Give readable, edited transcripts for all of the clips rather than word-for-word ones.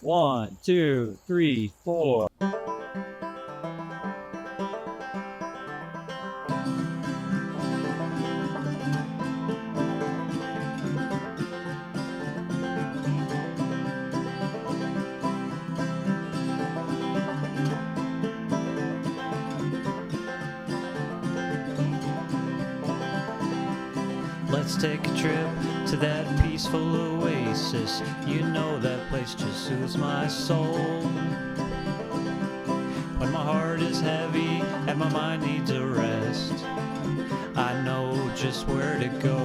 1, 2, 3, 4. Let's take a trip to that peaceful oasis. You know that place just soothes my soul. When my heart is heavy and my mind needs a rest, I know just where to go.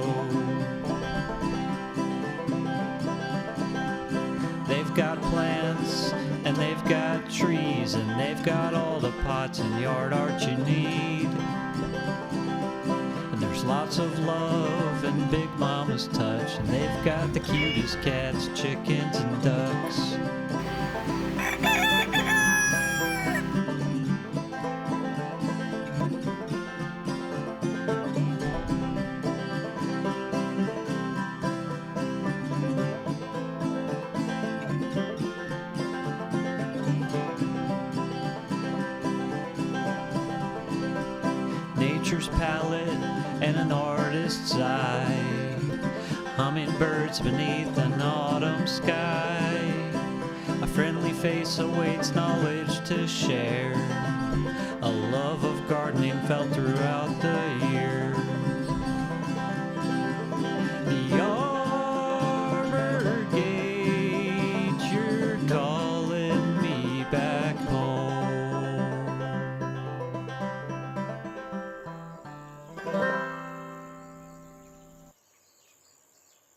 They've got plants and they've got trees and they've got all the pots and yard art you need. There's lots of love and Big Momma's touch, and they've got the cutest cats, chickens, and ducks. Nature's palette and an artist's eye, hummingbirds beneath an autumn sky. A friendly face awaits knowledge to share, a love of gardening felt throughout the